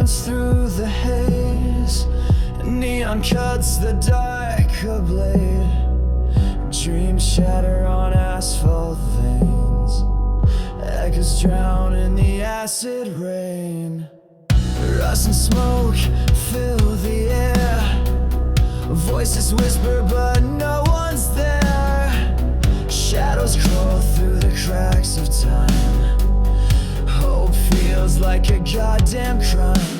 runs through the haze. Neon cuts the dark ablaze. Dreams shatter on asphalt veins. Echoes drown in the acid rain. Rust and smoke fill the air. Voices whisper but no one's there. Shadows crawl through the cracks of time. Hope feels like a goddamn crime.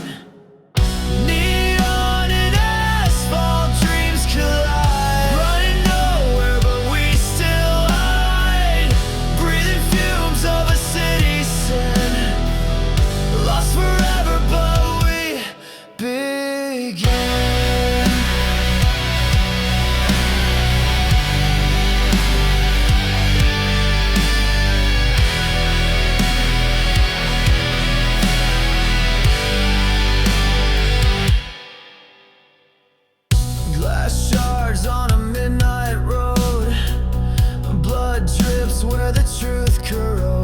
Neon and asphalt dreams collide. Running nowhere but we still hide. Breathing fumes of a city sin. Lost forever but we begin. Glass shards on a midnight road. Blood drips where the truth corrode.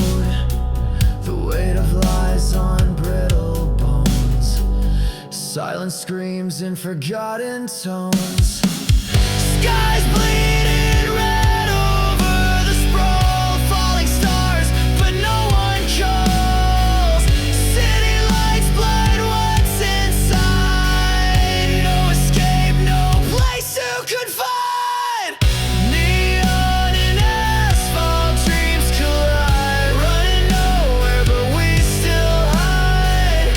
The weight of lies on brittle bones. Silence screams in forgotten tones. Skies bleeding red over the sprawl. Falling stars but no one calls. City lights blind what's inside. No escape, no place to confide. Neon and asphalt dreams collide. Running nowhere but we still hide.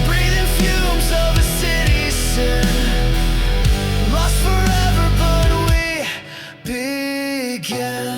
Breathing fumes of a city sin. Lost forever but we begin.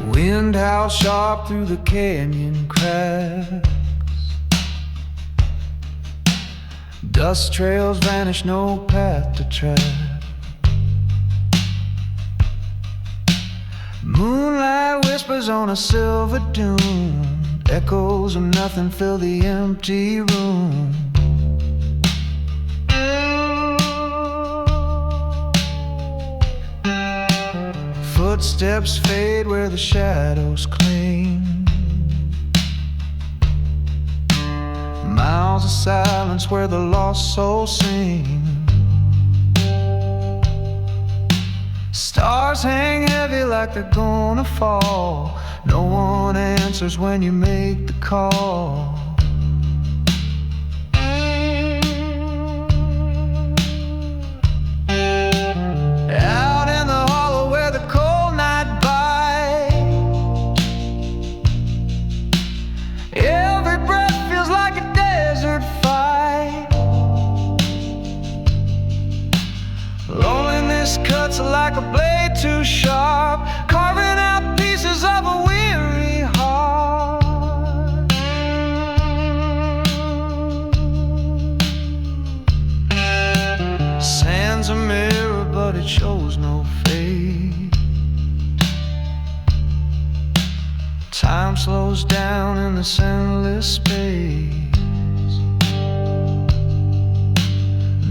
Wind howls sharp through the canyon cracks. Dust trails vanish, no path to track. Moonlight whispers on a silver dune. Echoes of nothing fill the empty room. Footsteps fade where the shadows cling. Miles of silence where the lost souls sing. Stars hang heavy like they're gonna fall. No one answers when you make the call. Out in the hollow where the cold night bites, every breath feels like a desert fight. Loneliness cuts like a blade too sharp, carving out pieces of a weary heart. Sand's a mirror but it shows no fate. Time slows down in this endless space.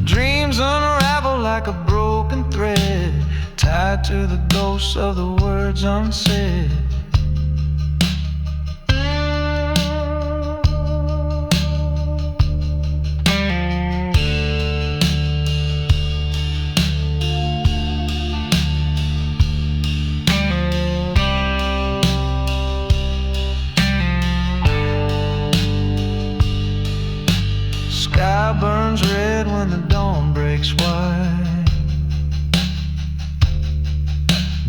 Dreams unravel like a broken thread, tied to the ghosts of the words unsaid. Sky burns red when the dawn breaks white,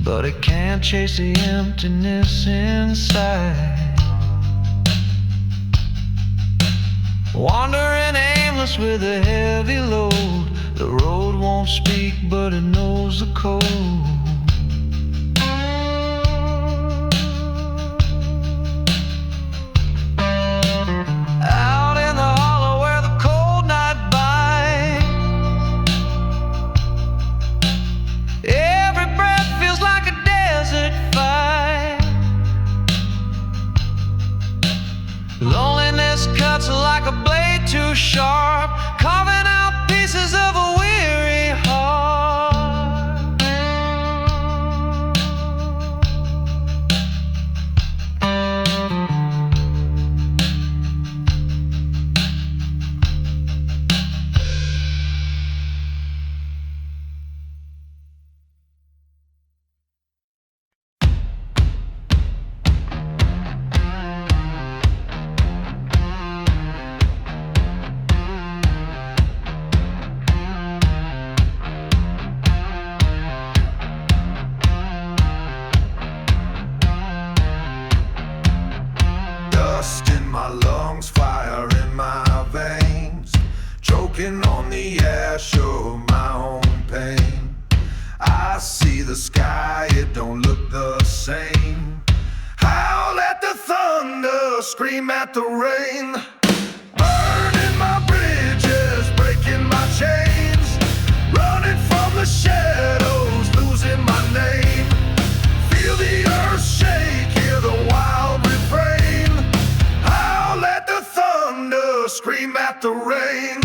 but it can't chase the emptiness inside. Wandering aimlessly us with a heavy load. The road won't speak, but it knows the code. Out in the hollow where the cold night bites, every breath feels like a desert fight. Loneliness cuts like a blade too sharp, carving out pieces of a weary heart. Dust in my lungs, fire in my veins, choking on the ash of my own pain. I see the sky, it don't look the same. Howl at the thunder, scream at the rain. Burning my bridges, breaking my chains, running from the shadows, losing my name. Feel the earth shake, hear the wild refrain. Howl at the thunder, scream at the rain.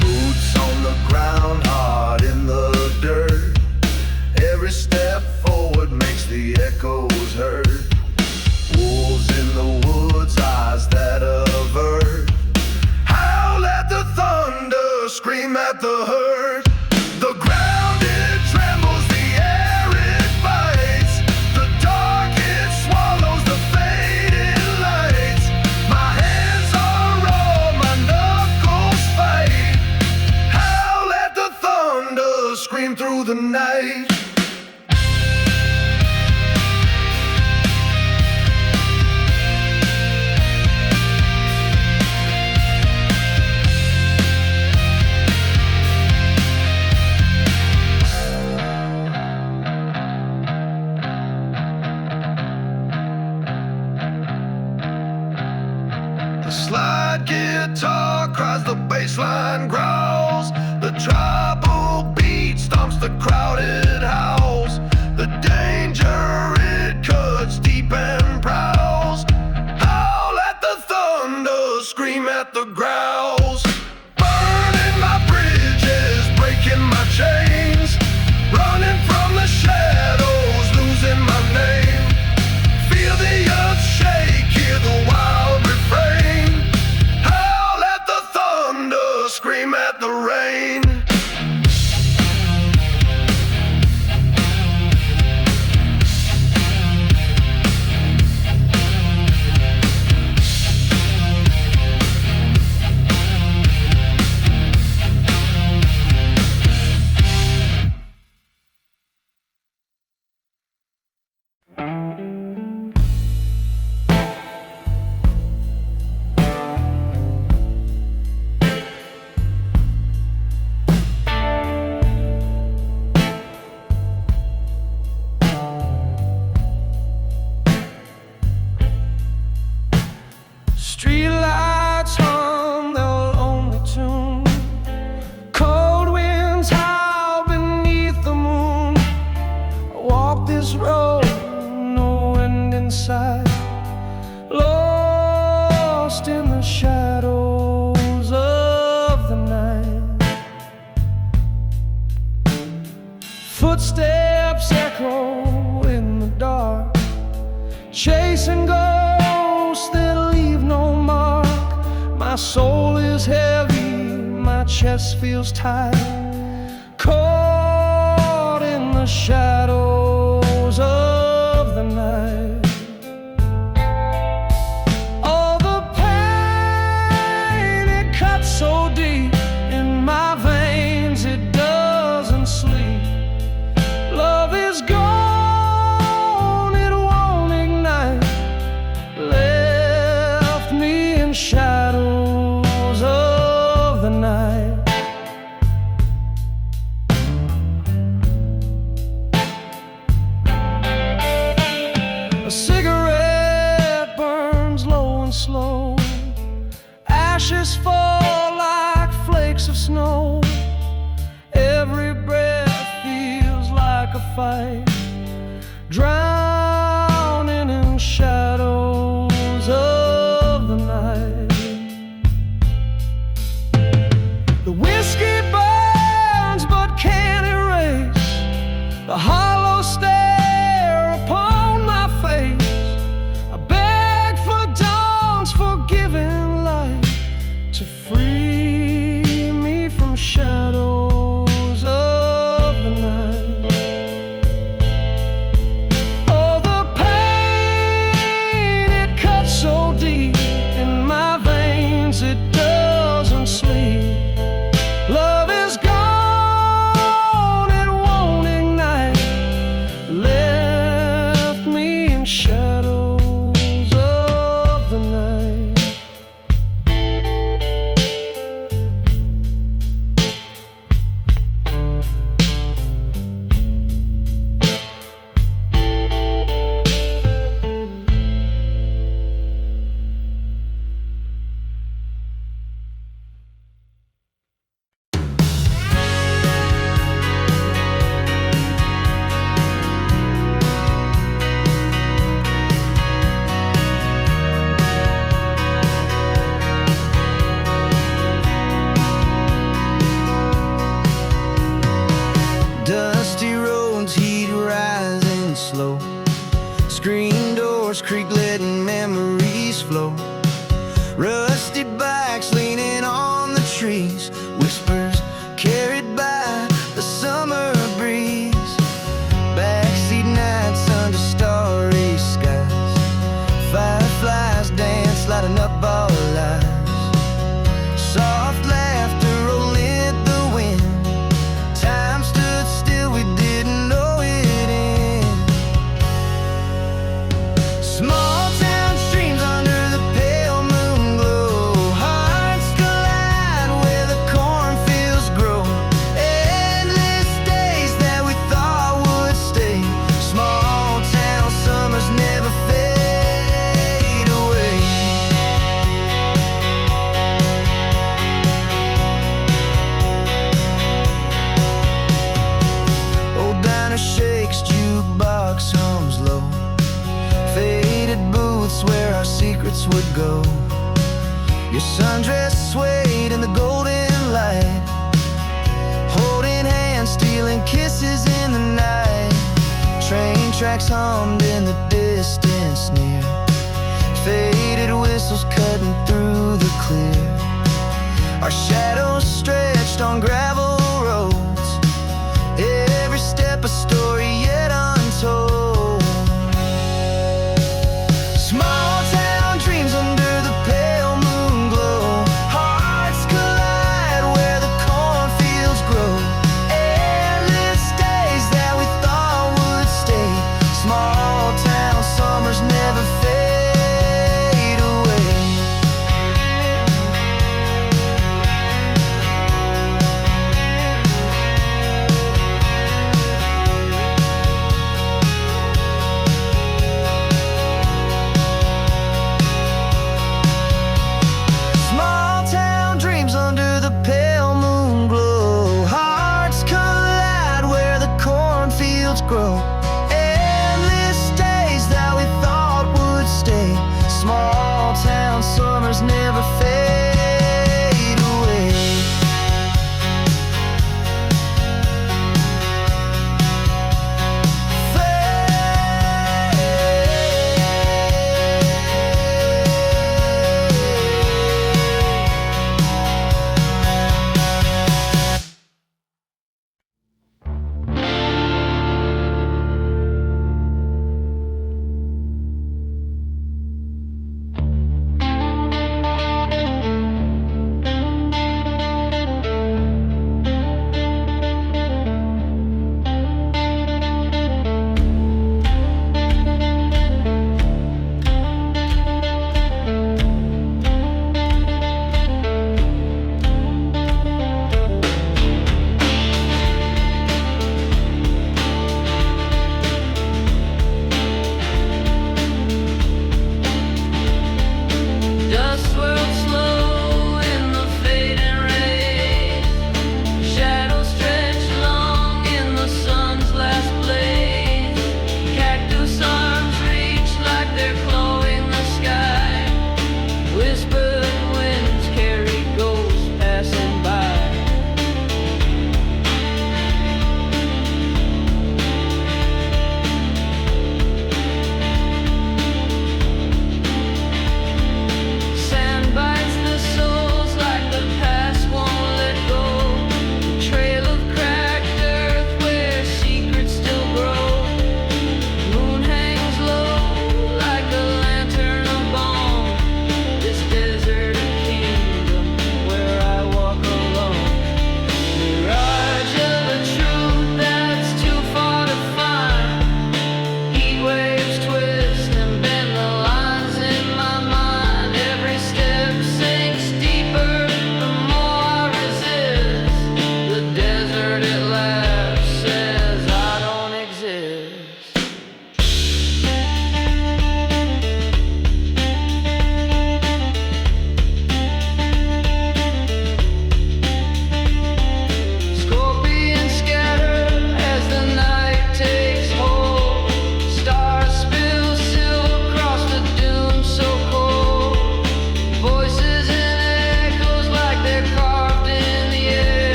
Boots on the ground, heart in the dirt. Every step forward makes the echoes heard. Wolves in the woods, eyes that avert. Howl at the thunder, scream at the hurt. The ground it trembles, the air it bites. The dark it swallows the faded lights. My hands are raw, my knuckles fight. Howl at the thunder, scream through the night. The slide guitar cries, the bassline growls. The tribal beat stomps the crowded house. The danger it cuts deep and prowls. Howl at the thunder, scream at the growls. Burning my bridges, breaking my chains, running from the shadows, losing my name. Feel the earth shake, hear the wild refrain. Howl at the thunder, scream at the rain. Streetlights hum their lonely tune. Cold winds howl beneath the moon. I walk this road, no wind in sight, lost in the shadows of the night. Footsteps echo in the dark, chasing ghosts that leave no mark. My soul is heavy, my chest feels tight, caught in the shadows of the night. All the pain, it cuts so deep in my veins, it doesn't sleep. Love is gone. fight, drowning in shadows of the night. The whiskey burns but can't erase the hollow stare upon my face. I beg for dawn's forgiving light to free me from shadows of the night. Oh, the pain, it cuts so deep in my veins, it doesn't sleep. Love is gone, it won't ignite, left me in shadows of the night. Dusty roads, heat rising slow. Screen doors creak, letting memories flow. Rusty bikes leaning on the trees. Whispers carried by the summer breeze. Backseat nights under starry skies. Fireflies dance, lighting up our lives. Soft laughter rolling the wind. Time stood still, we didn't know it in. Small town streams under the pale moon glow. Hearts collide where the cornfields grow. Endless days that we thought would stay. Small town summers never fade away. Old diner shakes, jukebox hums low. Faded booths where our secrets would go. Your sundress swayed in the golden light. Holding hands, stealing kisses in the night. Train tracks hummed in the distance near. Faded whistles cutting through the clear. Our shadows stretched on gravel roads. Every step a story yet untold. Small town dreams under the pale moon glow. Hearts collide where the cornfields grow. Endless days that we thought would stay. Small town summers never fade away. Small town dreams under the pale moon glow. Hearts collide where the cornfields grow. Endless days that we thought would stay. Small town summers never fade away.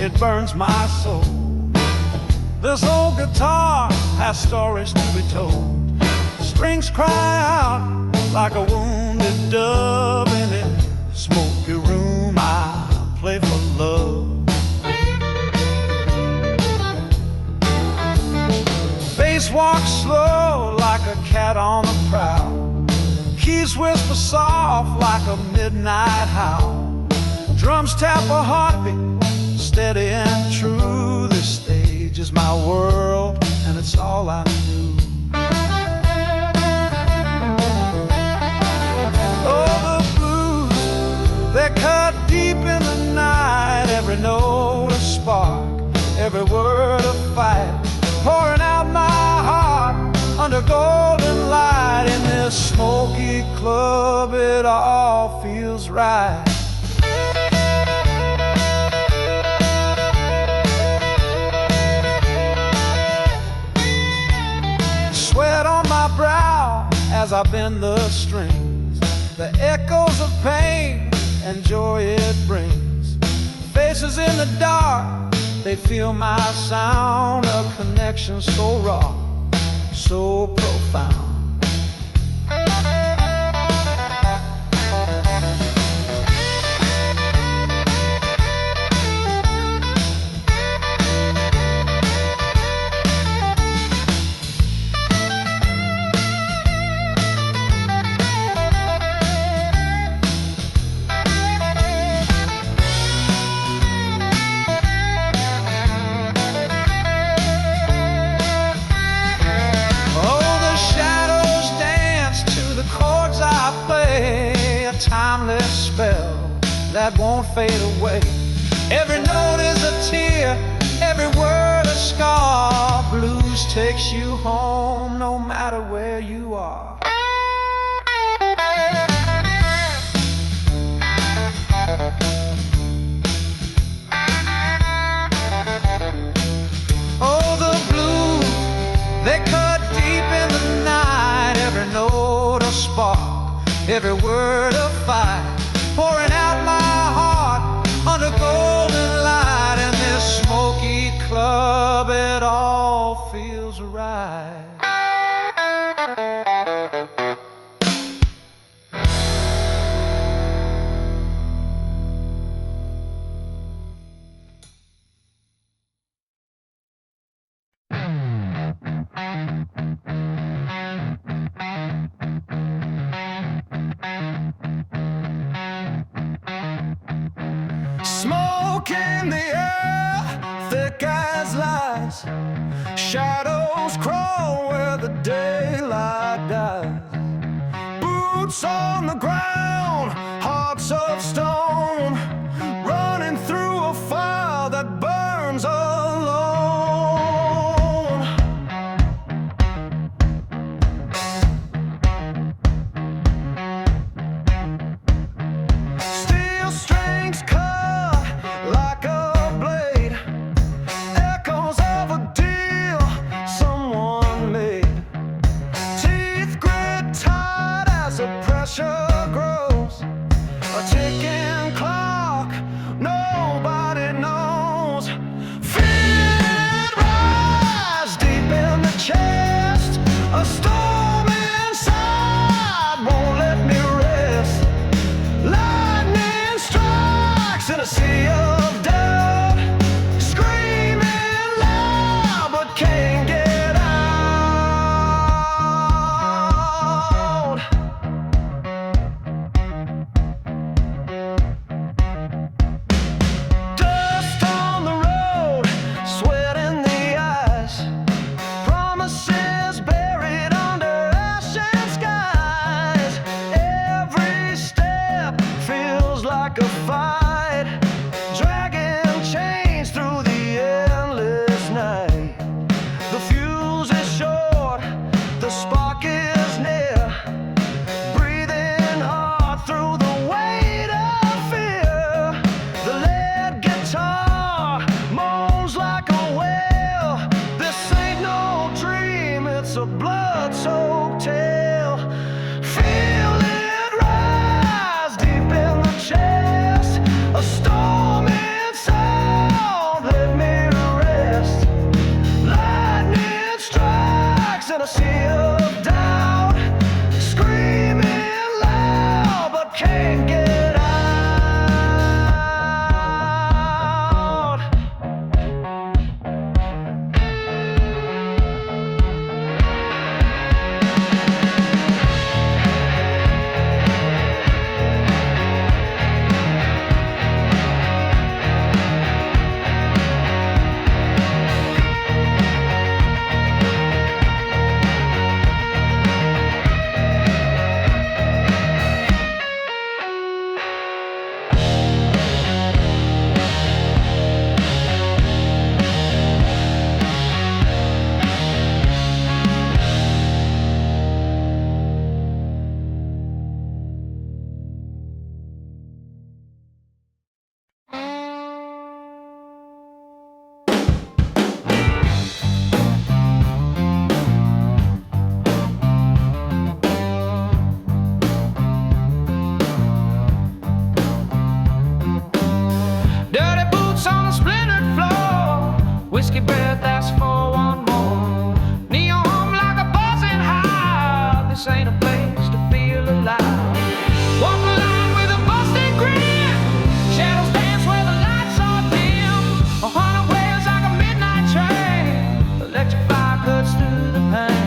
it burns my soul. This old guitar has stories to be told. Strings cry out like a wounded dove. In a smoky room I play for love. Bass walks slow like a cat on the prowl. Keys whisper soft like a midnight howl. Drums tap a heartbeat, steady and true. This stage is my world, and it's all I knew. Oh, the blues, they cut deep in the night. Every note a spark, every word a fight. Pouring out my heart under golden light. In this smoky club, it all feels right. Sweat on my brow as I bend the strings. The echoes of pain and joy it brings. Faces in the dark, they feel my sound. A connection so raw, so profound. Timeless spell that won't fade away. Every note is a tear, every word a scar. Blues takes you home no matter where you are. Oh, the blues, they cut deep in the night. Every note a spark, every word a fight. Pouring out my heart under golden light. In this smoky club, it all feels right. Smoke in the air, thick as lies. Shadows crawl where the daylight dies. Boots on the ground, hearts of stone, running through a fire that burns alone. Steel strings cut like a blade, echoes of a deal someone made. Teeth grit tight as the pressure grows, a ticking clock ain't a place to feel alive. Walk the line with a busted grin. Shadows dance where the lights are dim. A hundred waves like a midnight train. Electric fire cuts through the pain.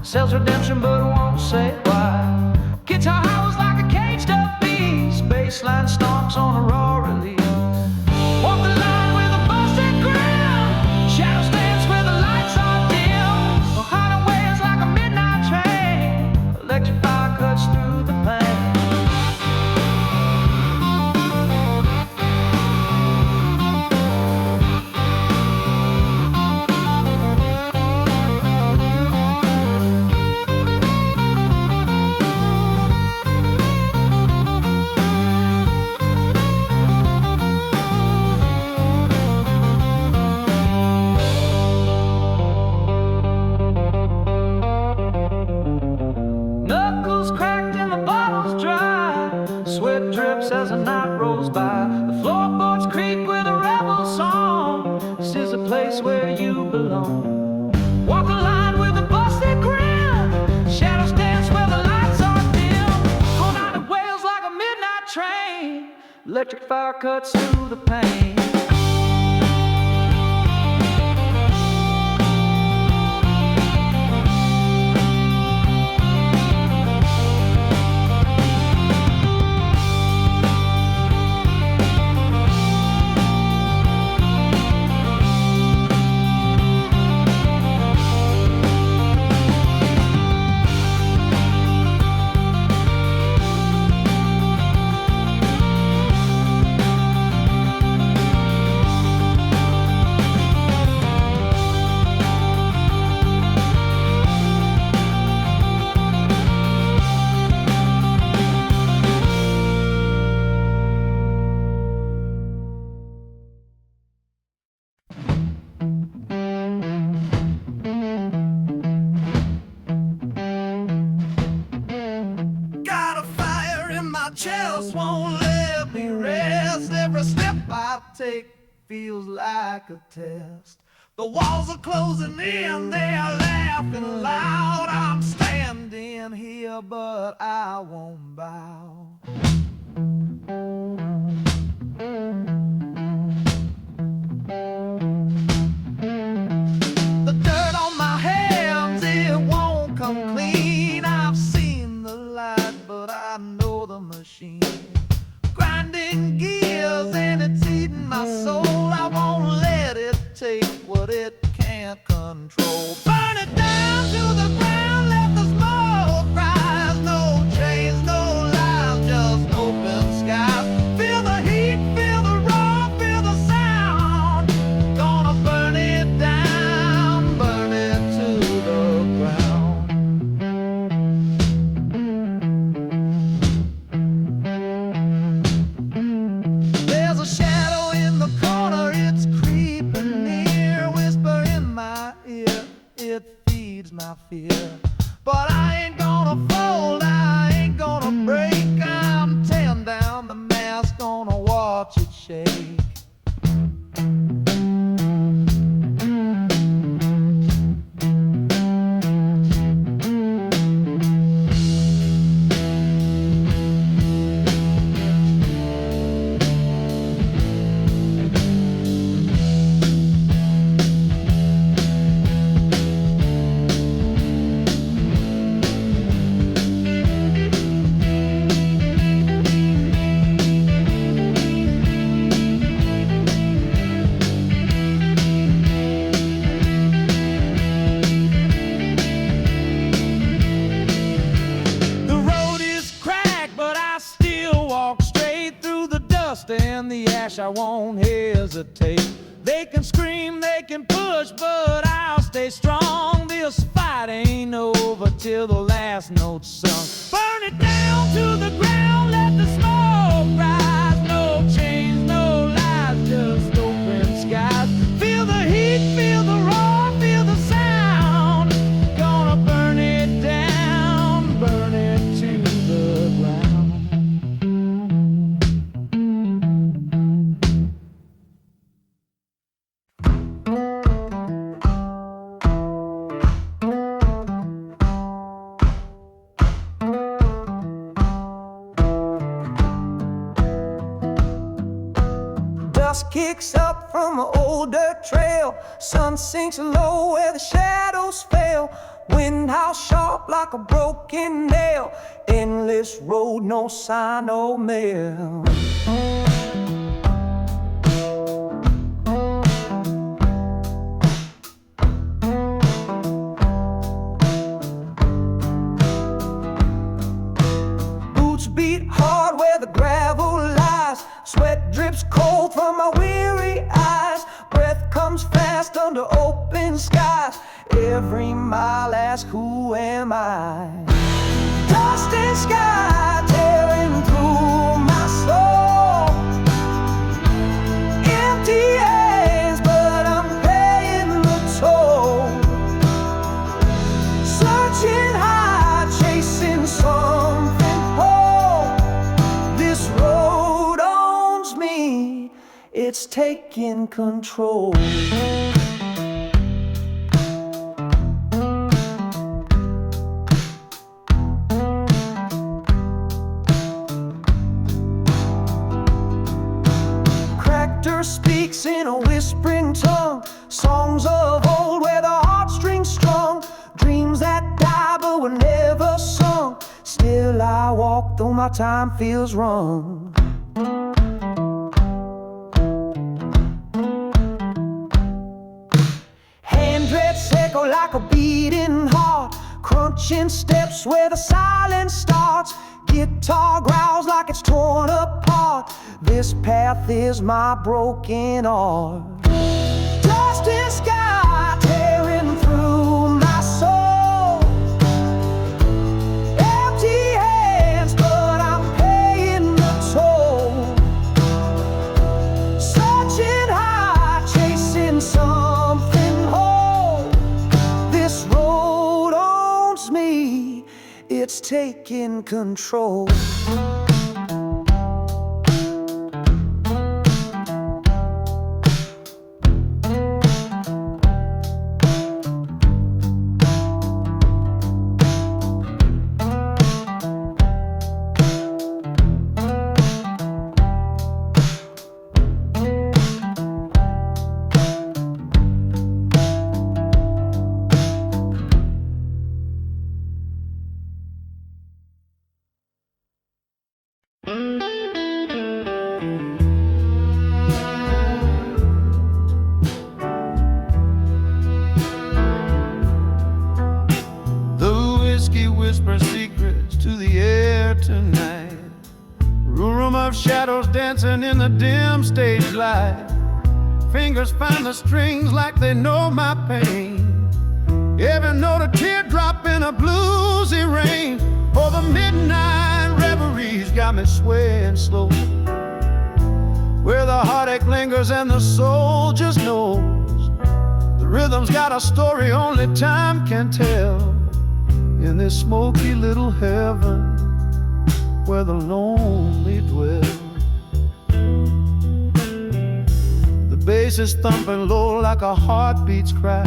Sells redemption but won't say why. Guitar howls like a caged up beast. Bassline stomps on a raw release. Walk the line with a busted grin. Shadows dance where the lights are dim. A hundred waves like a midnight train. Electric fire cuts through the pain. Knuckles cracked and the bottle's dry. Sweat drips as the night rolls by. The floorboards creak with a rebel song. This is a place where you belong. Walk the line with a busted grin. Shadows dance where the lights are dim. All night it wails like a midnight train. Electric fire cuts through the pain. Chest won't let me rest. Every step I take feels like a test. The walls are closing in, they are laughing loud. I'm standing here, but I won't bow. The dirt on my hands, it won't come clean. I've seen the light, but I know the machine. Grinding gears and it's eating my soul. I won't let it take what it can't control. Burn it down to the ground, let the smoke rise. No chains, no lies, just open skies. Feel the heat, feel the roar, feel the sound. Gonna burn it down, burn it to the ground. There's a shadow in the corner, it's creeping near. Whisper in my ear, it feeds my fear. But I ain't gonna fold, I ain't gonna break. I'm tearing down the mask, gonna watch it shake. And the ash, I won't hesitate. They can scream, they can push, but I'll stay strong. This fight ain't over till the last note's sung. Burn it down to the ground, let the smoke rise. No chains, no lies, just open skies. Feel the heat, feel the roar, picks up from an old dirt trail. Sun sinks low where the shadows fell. Wind howls sharp like a broken nail. Endless road, no sign, no mail. Boots beat hard where the gravel lies. Sweat drips cold from my weary eyes. Breath comes fast under open skies. Every mile asks, who am I? Dust and sky tearing through my soul. Empty hands, but I'm paying the toll. Searching high, chasing something whole. This road owns me, it's taking control. Speaks in a whispering tongue. Songs of old where the heartstrings strung. Dreams that die but were never sung. Still I walk though my time feels wrong. Handbreadths echo like a beating heart. Crunching steps where the silence starts. Guitar growls like it's torn apart. This path is my broken art. Dust and sky tearing through my soul. Empty hands, but I'm paying the toll. Searching high, chasing something whole. This road owns me, it's taking control. Shadows dancing in the dim stage light. Fingers find the strings like they know my pain. Every note a teardrop in a bluesy rain. Oh, the midnight reverie's got me swaying slow. Where the heartache lingers and the soul just knows. The rhythm's got a story only time can tell. In this smoky little heaven where the lonely dwell. The bass is thumping low like a heartbeat's cry.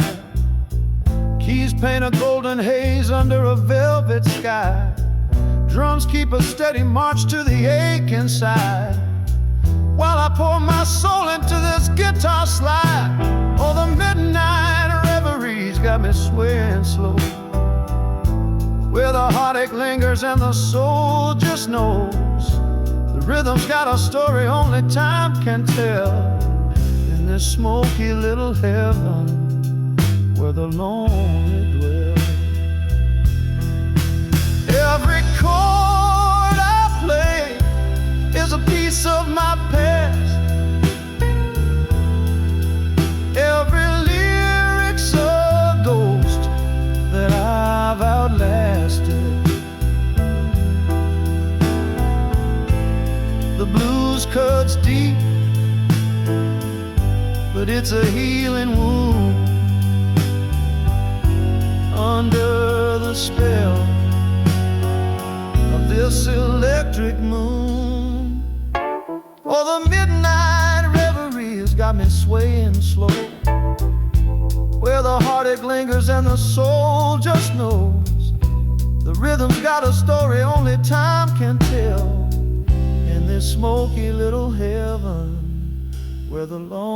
Keys paint a golden haze under a velvet sky. Drums keep a steady march to the ache inside. While I pour my soul into this guitar slide. Oh, the midnight reverie's got me swaying slow. Where the heartache lingers and the soul just knows. The rhythm's got a story only time can tell. In this smoky little heaven where the lonely dwell. Every chord I play is a piece of my past. Every lyric's a ghost that I've outlasted. The blues cuts deep, but it's a healing wound under the spell of this electric moon. Oh, the midnight reverie has got me swaying slow. Where the heartache lingers and the soul just knows. The rhythm's got a story only time can tell. In this smoky little heaven where where the lone